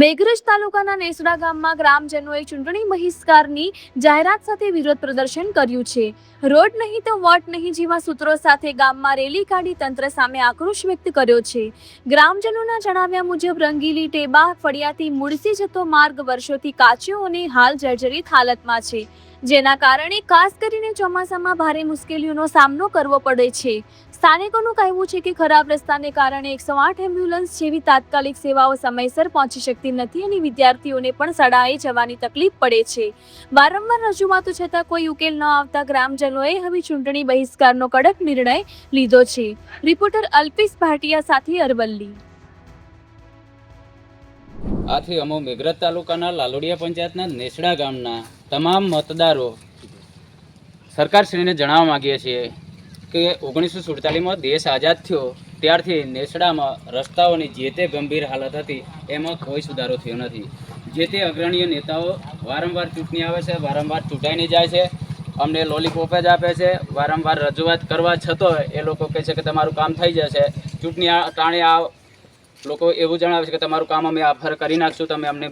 મેઘરજ તાલુકાના નેસડા ગામમાં ગ્રામજનોએ ચૂંટણી બહિષ્કારની જાહેરાત સાથે વિરોધ પ્રદર્શન કર્યું છે. રોડ નહીં તો વોટ નહીં જેવા સૂત્રો સાથે ગામમાં રેલી કાઢી તંત્ર સામે આક્રોશ વ્યક્ત કર્યો છે. ગ્રામજનોના જણાવ્યા મુજબ રંગીલી ટેબા ફળિયાથી મુળસી જતો માર્ગ વર્ષોથી કાચો અને હાલ જર્જરિત હાલતમાં છે, જેના કારણે ખાસ કરીને ચોમાસામાં ભારે મુશ્કેલીઓનો સામનો કરવો પડે છે. સ્થાનિકોનું કહેવું છે કે ખરાબ રસ્તાને કારણે 108 એમ્બ્યુલન્સ જેવી તાત્કાલિક સેવાઓ સમયસર પહોંચી શકતી નથી અને વિદ્યાર્થીઓને પણ શાળાએ જવાની તકલીફ પડે છે. વારંવાર રજૂઆતો છતાં કોઈ ઉકેલ ન આવતા ગ્રામજનોએ હવે ચૂંટણી બહિષ્કારનો કડક નિર્ણય લીધો છે. રિપોર્ટર અલ્પેશ ભાટિયા સાથે અરવલ્લી. આથી અમો મેઘરજ તાલુકાના લાલોડિયા પંચાયતના નેસડા ગામના તમામ મતદારો સરકારશ્રીને જણાવવા માગીએ છીએ કે 1947માં દેશ આઝાદ થયો ત્યારથી નેસડામાં રસ્તાઓની જે તે ગંભીર હાલત હતી એમાં કોઈ સુધારો થયો નથી. જે તે અગ્રણીય નેતાઓ વારંવાર ચૂંટણી આવે છે, વારંવાર ચૂંટાઈને જાય છે, અમને લોલીપોપ જ આપે છે. વારંવાર રજૂઆત કરવા છતાં એ લોકો કહે છે કે તમારું કામ થઈ જશે. ચૂંટણી ટાણે આ લોકો એવું જણાવે છે કે તમારું કામ અમે આફર કરી નાખશું, તમે અમને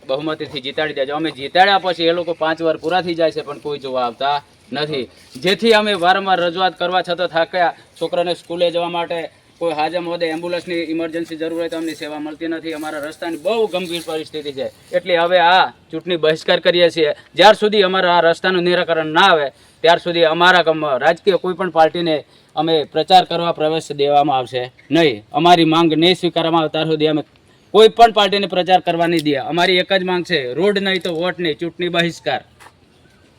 બહુમતીથી જીતાડી દેજો. અમે જીતાડ્યા પછી એ લોકો 5 વાર પૂરા થઈ જાય છે પણ કોઈ જોવા આવતા નથી. જેથી અમે વારંવાર રજૂઆત કરવા છતાં થાક્યા. છોકરાને સ્કૂલે જવા માટે કોઈ હાજર મોદે એમ્બ્યુલન્સની ઇમરજન્સી જરૂર હોય તો અમને સેવા મળતી નથી. અમારા રસ્તાની બહુ ગંભીર પરિસ્થિતિ છે. એટલે હવે આ ચૂંટણી બહિષ્કાર કરીએ છીએ. જ્યાર સુધી અમારા આ રસ્તાનું નિરાકરણ ના આવે ત્યાર સુધી અમારા ગામમાં રાજકીય કોઈ પણ પાર્ટીને અમે પ્રચાર કરવા પ્રવેશ દેવામાં આવશે નહીં. અમારી માંગ નહીં સ્વીકારવામાં આવે ત્યાર સુધી અમે કોઈ પણ પાર્ટીને પ્રચાર કરવા નહીં દે. અમારી એક જ માંગ છે, રોડ નહીં તો વોટ નહીં, ચૂંટણી બહિષ્કાર.